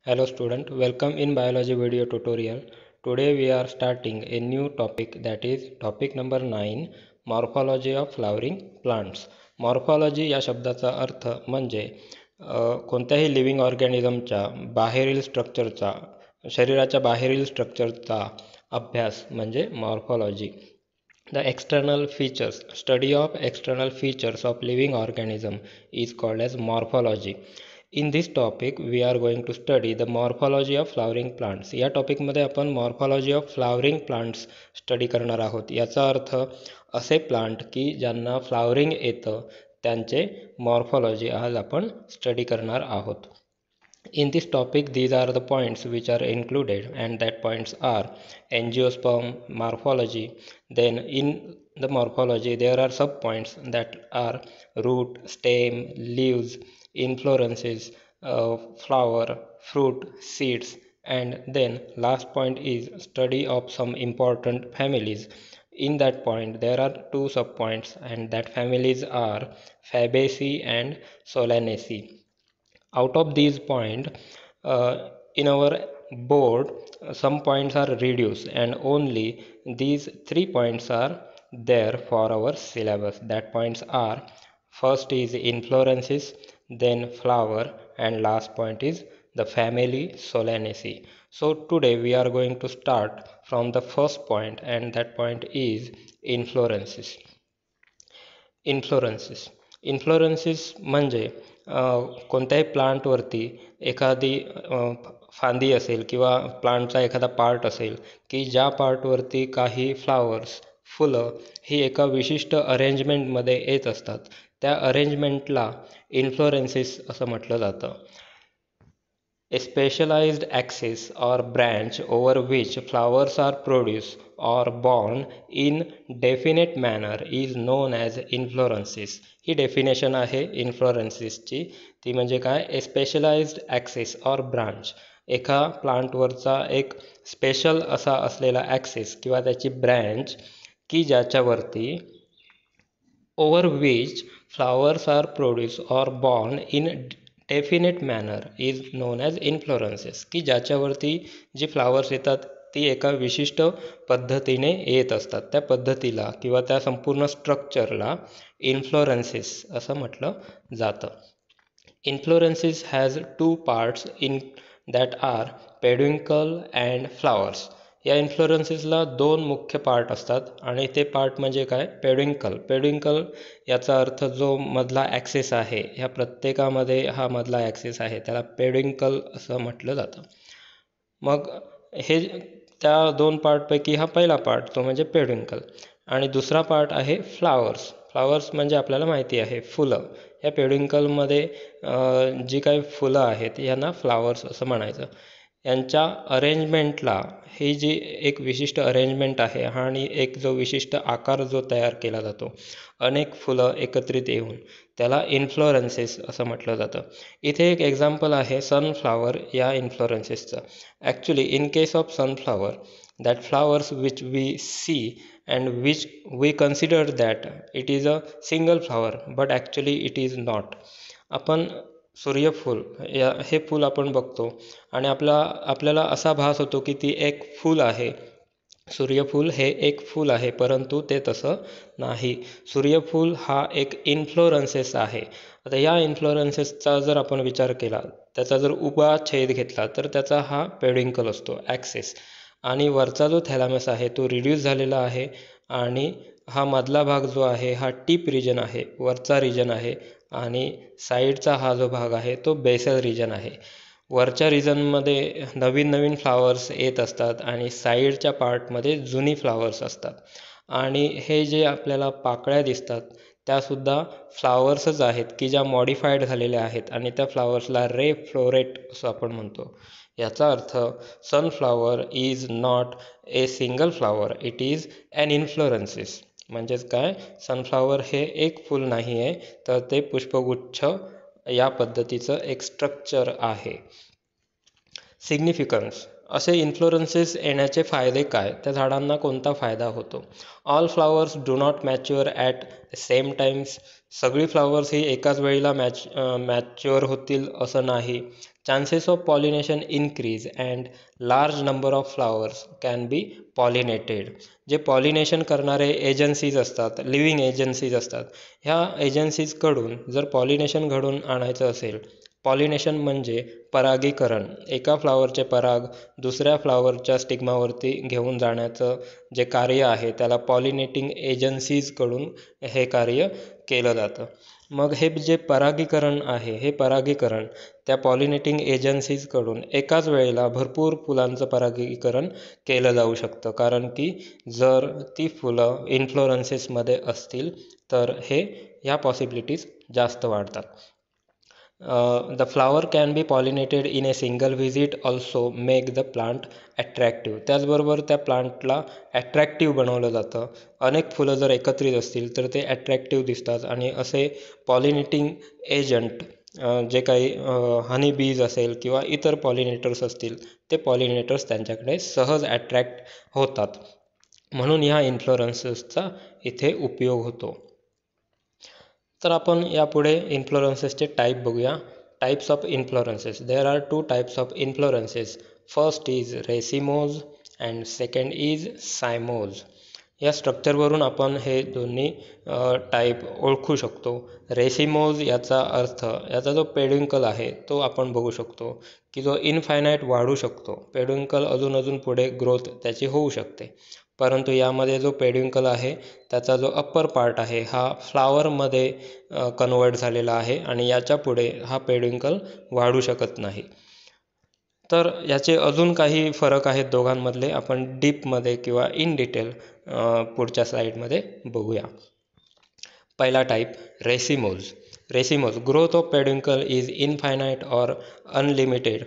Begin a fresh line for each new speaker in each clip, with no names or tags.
Hello student, welcome in biology video tutorial. Today we are starting a new topic, that is topic number 9, morphology of flowering plants. Morphology या शब्दाचा अर्थ म्हणजे कोणत्याही living ऑर्गॅनिझमच्या बाहेरील स्ट्रक्चरचा, शरीराच्या बाहेरील स्ट्रक्चरचा अभ्यास म्हणजे morphology. The external features, study of external features of living organism is called as morphology. In this topic we are going to study the morphology of flowering plants. या टॉपिक मध्ये आपण morphology of flowering plants study करणार आहोत. याचा अर्थ असे plant की ज्यांना फ्लावरिंग येतं त्यांचे मॉर्फॉलॉजी आज आपण स्टडी करणार आहोत. In this topic, these are the points which are included, and that points are angiosperm, morphology. Then in the morphology there are sub points that are root, stem, leaves, inflorescences, flower, fruit, seeds, and then last point is study of some important families. In that point there are two sub points, and that families are Fabaceae and Solanaceae. Out of these points, in our board some points are reduced and only these 3 points are there for our syllabus. That points are, first is inflorescences, then flower, and last point is the family Solanaceae. So today we are going to start from the first point, and that point is inflorescences. इन्फ्लोरेन्सेस म्हणजे कोणत्याही प्लांटवरती एखादी फांदी असेल किंवा प्लांटचा एखादा part असेल की ज्या पार्टवरती काही फ्लावर्स, फुलं ही एका विशिष्ट अरेंजमेंटमध्ये येत असतात. त्या अरेंजमेंटला इन्फ्लोरेन्सेस असं म्हटलं जातं. A specialized axis or branch over which flowers are produced or borne in definite manner is known as inflorescences. He definition आहे इन्फ्लोरेन्सेसची. ती म्हणजे काय? ए स्पेशलाइज्ड ॲक्सिस और ब्रांच, एका प्लांटवरचा एक स्पेशल असा असलेला ॲक्सिस किंवा त्याची ब्रँच की ज्याच्यावरती over which flowers are produce or borne in definite manner is known as inflorescences, की ज्याच्यावरती जी फ्लावर्स येतात ती एका विशिष्ट पद्धतीने येत असतात. त्या पद्धतीला किंवा त्या संपूर्ण स्ट्रक्चरला इन्फ्लोरेन्सेस असं म्हटलं जातं. Inflorescences has 2 parts in that are peduncle and flowers. या इन्फ्लोरेन्सेसला 2 मुख्य पार्ट असतात आणि ते पार्ट म्हणजे काय? पेड्युंकल याचा अर्थ जो मधला ॲक्सेस आहे, ह्या प्रत्येकामध्ये हा मधला ॲक्सेस आहे त्याला पेड्युंकल असं म्हटलं जातं. मग हे त्या 2 पार्टपैकी हा पहिला पार्ट तो म्हणजे पेड्युंकल, आणि दुसरा पार्ट आहे फ्लावर्स म्हणजे आपल्याला माहिती आहे फुलं. या पेड्युंकलमध्ये जी काही फुलं आहेत यांना फ्लावर्स असं म्हणायचं. यांच्या अरेंजमेंटला ही जी एक विशिष्ट अरेंजमेंट आहे आणि एक जो विशिष्ट आकार जो तयार केला जातो अनेक फुलं एकत्रित येऊन, त्याला इन्फ्लोरेन्सेस असं म्हटलं जातं. इथे एक एक्झाम्पल आहे सनफ्लावर या इन्फ्लोरेन्सेसचं. Actually in case of sunflower, that flowers which we see and which we consider that it is a single flower, but actually it is not. आपण सूर्यफूल हे फूल आपण बघतो आणि आपल्याला असा भास होतो की ती एक फूल आहे, सूर्यफूल हे एक फूल आहे, परंतु ते तसं नाही. सूर्यफूल हा एक इन्फ्लोरेन्सेस आहे. आता या इन्फ्लोरेन्सेसचा जर आपण विचार केला, त्याचा जर उभा छेद घेतला तर त्याचा हा पेड्युंकल असतो, ॲक्सेस, आणि वरचा जो थॅलॅमस आहे तो रिड्यूस झालेला आहे आणि हा मधला भाग जो आहे हा टीप रिजन आहे, वरचा रिजन आहे, आणि साईडचा हा जो भाग आहे तो बेसल रिजन आहे. वरच्या रिजनमध्ये नवीन फ्लावर्स येत असतात आणि साईडच्या पार्टमध्ये जुनी फ्लावर्स असतात. आणि हे जे आपल्याला पाकळ्या दिसतात त्यासुद्धा फ्लावर्सच आहेत की ज्या मॉडिफाईड झालेल्या आहेत आणि त्या फ्लावर्सला रे फ्लोरेट असं आपण म्हणतो. याचा अर्थ sunflower is not a single flower, it is an inflorescences. म्हणजेच काय? सनफ्लावर हे एक फूल नाही आहे, तर ते पुष्पगुच्छ या पद्धतीचं एक स्ट्रक्चर आहे. सिग्निफिकन्स, असे इन्फ्लोरन्सेस येण्याचे फायदे काय, त्या झाडांना कोणता फायदा होतो? All flowers do not mature at same times. सगळी फ्लावर्स ही एकाच वेळेला मॅच्युअर होतील असं नाही. Chances of pollination increase and large number of flowers can be pollinated. जे पॉलिनेशन करणारे एजन्सीज असतात, लिव्हिंग एजन्सीज असतात, ह्या एजन्सीजकडून जर पॉलिनेशन घडून आणायचं असेल, पॉलिनेशन म्हणजे परागीकरण, एका फ्लावरचे पराग दुसऱ्या फ्लावरच्या स्टिग्मावरती घेऊन जाण्याचं जे कार्य आहे त्याला पॉलिनेटिंग एजन्सीजकडून हे कार्य केलं जातं. मग हे जे परागीकरण आहे, हे परागीकरण त्या पॉलिनेटिंग एजन्सीजकडून एकाच वेळेला भरपूर फुलांचं परागीकरण केलं जाऊ शकतं, कारण की जर ती फुलं इन्फ्लोरन्सेसमध्ये असतील तर ह्या पॉसिबिलिटीज जास्त वाढतात. The flower can be pollinated in a single visit also make the plant attractive. त्याचबरोबर त्या प्लांटला ॲट्रॅक्टिव्ह बनवलं जातं. अनेक फुलं जर एकत्रित असतील तर ते ॲट्रॅक्टिव्ह दिसतात आणि असे पॉलिनेटिंग एजंट जे काही हनी बीज असेल किंवा इतर पॉलिनेटर्स असतील, ते पॉलिनेटर्स त्यांच्याकडे सहज ॲट्रॅक्ट होतात. म्हणून ह्या इन्फ्लोरन्सेसचा इथे उपयोग होतो. तर आपण यापुढे इन्फ्लोरन्सेसचे टाईप बघूया. Types of inflorescences. There are 2 types of inflorescences. First is racemose and second is cymose. या स्ट्रक्चरवरून आपण हे दोन्ही टाईप ओळखू शकतो. रेसिमोज याचा अर्थ, याचा जो पेड्युंकल आहे तो आपण बघू शकतो की जो इनफायनाईट वाढू शकतो. पेड्युंकल अजून पुढे ग्रोथ त्याची होऊ शकते, परंतु यामध्ये जो पेड्युंकल आहे त्याचा जो अप्पर पार्ट आहे हा फ्लावरमध्ये कन्वर्ट झालेला आहे आणि याच्या पुढे हा पेड्युंकल वाढू शकत नाही. तर याचे अजून काही फरक आहेत दोघांमधले, आपण डीपमध्ये किंवा इन डिटेल पुढच्या स्लाईडमध्ये बघूया. पहिला type racemose. Racemose, growth of peduncle is infinite or unlimited.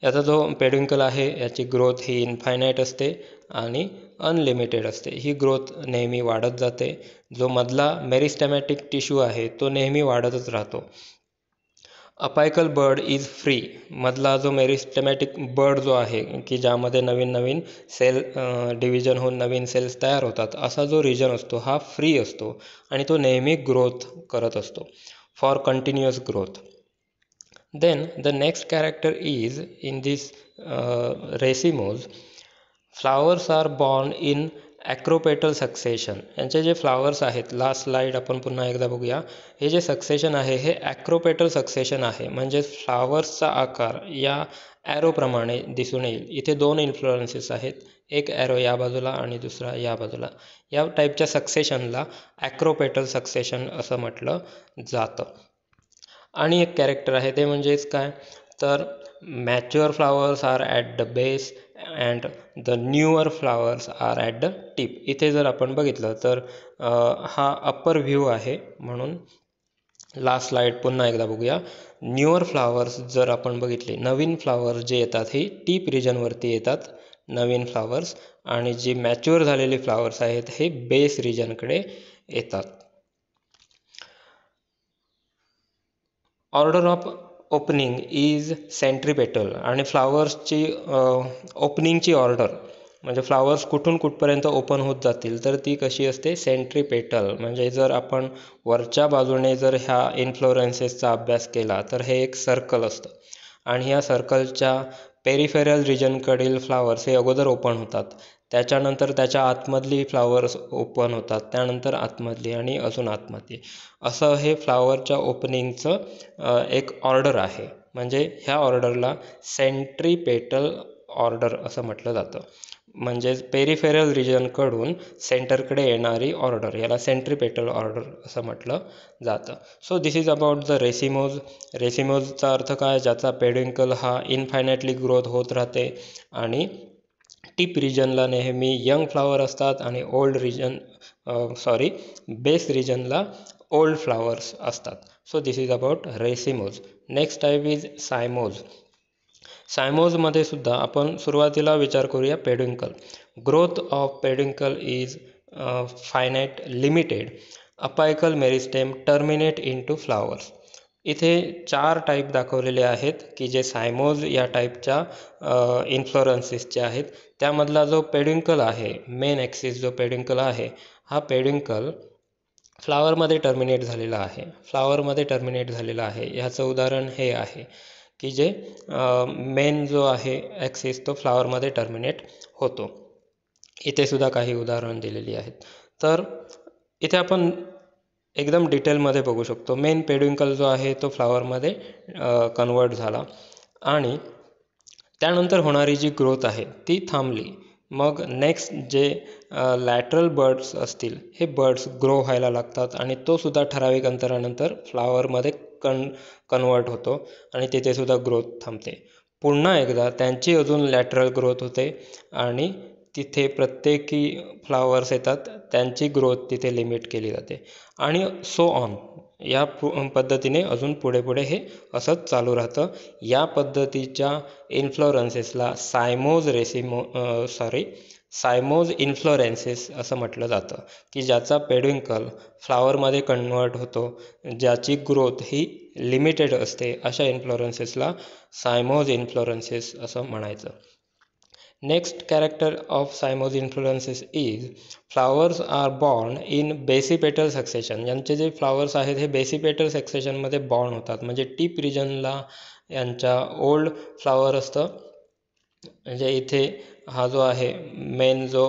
याचा जो पेड्युंकल आहे याची ग्रोथ ही इनफायनाईट असते आणि अनलिमिटेड असते. ही ग्रोथ नेहमी वाढत जाते. जो मधला मेरिस्टेमॅटिक टिश्यू आहे तो नेहमी वाढतच राहतो. Apical bird is free. मधला जो मेरिस्टेमॅटिक बर्ड जो आहे की ज्यामध्ये नवीन सेल डिव्हिजन होऊन नवीन सेल्स तयार होतात, असा जो रिजन असतो हा फ्री असतो आणि तो नेहमी ग्रोथ करत असतो, for continuous growth. Then the next character is in this racemose, flowers are born in acropetal succession. यांचे जे फ्लावर्स आहेत, लास्ट स्लाईड आपण पुन्हा एकदा बघूया. हे जे सक्सेशन आहे हे ॲक्रोपेटल सक्सेशन आहे, म्हणजे फ्लावर्सचा आकार या ॲरोप्रमाणे दिसून येईल. इथे 2 इन्फ्लोरन्सेस आहेत, एक ॲरो या बाजूला आणि दुसरा या बाजूला. या टाईपच्या सक्सेशनला ॲक्रोपेटल सक्सेशन असं म्हटलं जातं. आणि एक कॅरेक्टर आहे ते म्हणजेच काय, तर mature flowers are at the base and the newer flowers are at the tip. इथे जर आपण बघितलं तर हा अप्पर व्ह्यू आहे, म्हणून लास्ट स्लाईड पुन्हा एकदा बघूया. न्यूअर फ्लावर्स जर आपण बघितले, नवीन फ्लावर्स जे येतात ही टीप रिजनवरती येतात नवीन फ्लावर्स, आणि जी मॅच्युअर झालेली फ्लावर्स आहेत हे बेस रिजनकडे येतात. Order of opening is centripetal. आणि फ्लावर्सची ओपनिंगची ऑर्डर म्हणजे फ्लावर्स कुठून कुठपर्यंत ओपन होत जातील तर ती कशी असते, सेंट्रीपेटल. म्हणजे जर आपण वरच्या बाजूने जर ह्या इन्फ्लोरन्सेसचा अभ्यास केला तर हे एक सर्कल असतं आणि ह्या सर्कलच्या पेरिफेरल रिजनकडील फ्लावर्स हे अगोदर ओपन होतात, त्याच्यानंतर त्याच्या आतमधली फ्लावर्स ओपन होतात, त्यानंतर आतमधली आणि अजून आतमधली. असं हे फ्लावरच्या ओपनिंगचं एक ऑर्डर आहे. म्हणजे ह्या ऑर्डरला सेंट्रीपेटल ऑर्डर असं म्हटलं जातं. म्हणजे पेरिफेरल रिजनकडून सेंटरकडे येणारी ऑर्डर याला सेंट्रीपेटल ऑर्डर असं म्हटलं जातं. So this is about the racemose. रेसिमोजचा अर्थ काय, ज्याचा पेड्युंकल हा इनफायनाइटली ग्रोथ होत राहते आणि टिप रिजनला नेहमी यंग फ्लावर असतात आणि बेस रिजनला ओल्ड फ्लावर्स असतात. So this is about racemose. Next type is cymose. सायमोजमध्ये सुद्धा आपण सुरुवातीला विचार करूया peduncle. Growth of peduncle is finite limited. Apical meristem terminate into flowers. इथे 4 टाईप दाखवलेले आहेत की जे सायमोज या टाईपच्या इन्फ्लोरन्सेसचे आहेत. त्यामधला जो पेड्युंकल आहे, मेन ॲक्सिस जो पेड्युंकल आहे, हा पेड्युंकल फ्लावरमध्ये टर्मिनेट झालेला आहे. फ्लावरमध्ये टर्मिनेट झालेला आहे. ह्याचं उदाहरण हे आहे की जे मेन जो आहे ॲक्सिस तो फ्लावरमध्ये टर्मिनेट होतो. इथे सुद्धा काही उदाहरण दिलेली आहेत. तर इथे आपण एकदम डिटेलमध्ये बघू शकतो. मेन पेड्युंकल जो आहे तो फ्लावरमध्ये कन्वर्ट झाला आणि त्यानंतर होणारी जी ग्रोथ आहे ती थांबली. मग नेक्स्ट जे लॅटरल बर्ड्स असतील, हे बर्ड्स ग्रो व्हायला लागतात आणि तो सुद्धा ठराविक अंतरानंतर फ्लावरमध्ये कन्वर्ट होतो आणि तिथे सुद्धा ग्रोथ थांबते. पुन्हा एकदा त्यांची अजून लॅटरल ग्रोथ होते आणि तिथे प्रत्येकी फ्लावर्स येतात, त्यांची ग्रोथ तिथे लिमिट केली जाते आणि सो ऑन. या पद्धतीने अजून पुढे पुढे हे असंच चालू राहतं. या पद्धतीच्या इन्फ्लोरन्सेसला सायमोज इन्फ्लोरेन्सेस असं म्हटलं जातं की ज्याचा पेड्युंकल फ्लावरमध्ये कन्वर्ट होतो, ज्याची ग्रोथ ही लिमिटेड असते. अशा इन्फ्लोरन्सेसला सायमोज इन्फ्लोरन्सेस असं म्हणायचं. Next character of Simo's influences is flowers are born in basipetal succession. यांचे जे फ्लावर्स आहेत हे बेसिपेटल सक्सेशनमध्ये बॉर्न होतात. म्हणजे टीप रिजनला यांच्या ओल्ड फ्लावर असतं. म्हणजे इथे हा जो आहे मेन जो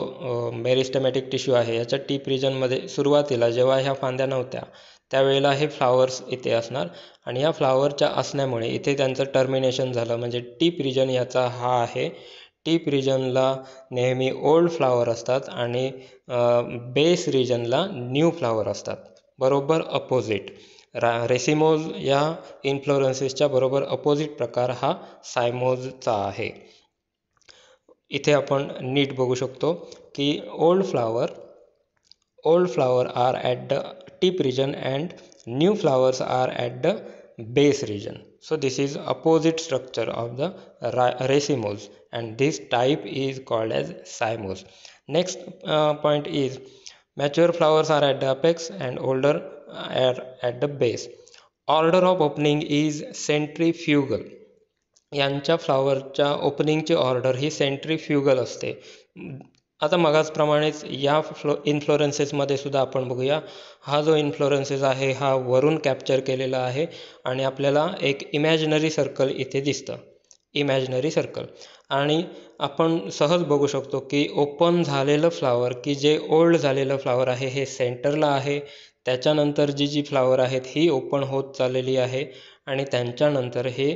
मेरिस्टेमॅटिक टिश्यू आहे याच्या टीप रिजनमध्ये सुरुवातीला जेव्हा ह्या फांद्या नव्हत्या त्यावेळेला हे फ्लावर्स इथे असणार आणि या फ्लावरच्या असण्यामुळे इथे त्यांचं टर्मिनेशन झालं. म्हणजे टीप रिजन याचा हा आहे. टीप रिजनला नेहमी ओल्ड फ्लावर असतात आणि बेस रिजनला न्यू फ्लावर असतात. बरोबर अपोजिट. रेसिमोज या इन्फ्लोरन्सेसच्या बरोबर अपोजिट प्रकार हा सायमोजचा आहे. इथे आपण नीट बघू शकतो की old flower are at the tip region and new flowers are at the base region. So this is opposite structure of the racemose and this type is called as cymose. Next point is mature flowers are at the apex and older are at the base. Order of opening is centrifugal. यांच्या फ्लावरच्या ओपनिंगची order ही centrifugal असते. आता मगाचप्रमाणेच या इन्फ्लोरन्सेसमध्ये सुद्धा आपण बघूया. हा जो इन्फ्लोरन्सेस आहे हा वरून कॅप्चर केलेला आहे आणि आपल्याला एक इमॅजिनरी सर्कल इथे दिसतं. इमॅजिनरी सर्कल आणि आपण सहज बघू शकतो की ओपन झालेलं फ्लावर की जे ओल्ड झालेलं फ्लावर आहे हे सेंटरला आहे. त्याच्यानंतर जी फ्लावर आहेत ही ओपन होत चाललेली आहे आणि त्यांच्यानंतर हे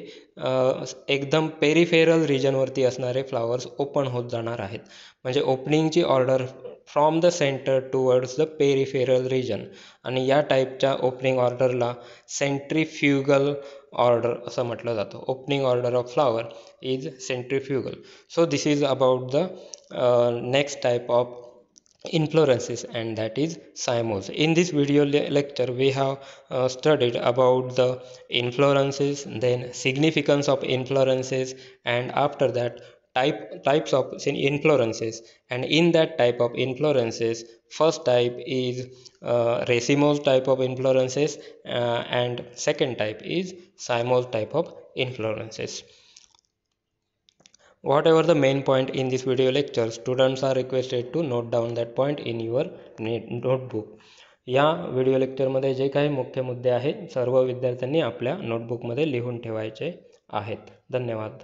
एकदम पेरिफेरल रिजनवरती असणारे फ्लावर्स ओपन होत जाणार आहेत. म्हणजे ओपनिंगची order from the centre towards the peripheral region आणि या टाईपच्या ओपनिंग ऑर्डरला सेंट्रीफ्युगल ऑर्डर असं म्हटलं जातं. Opening order of flower is centrifugal. So this is about the next type of inflorescences and that is cymose. In this video lecture we have studied about the inflorescences, then significance of inflorescences, and after that types of inflorescences. And in that type of inflorescences, first type is racemose type of inflorescences and second type is cymose type of inflorescences. Whatever the main point in this video lecture, students are requested to note down that point in your notebook. या video लेक्चरमध्ये जे काही मुख्य मुद्दे आहेत सर्व विद्यार्थ्यांनी आपल्या नोटबुकमध्ये लिहून ठेवायचे आहेत. धन्यवाद.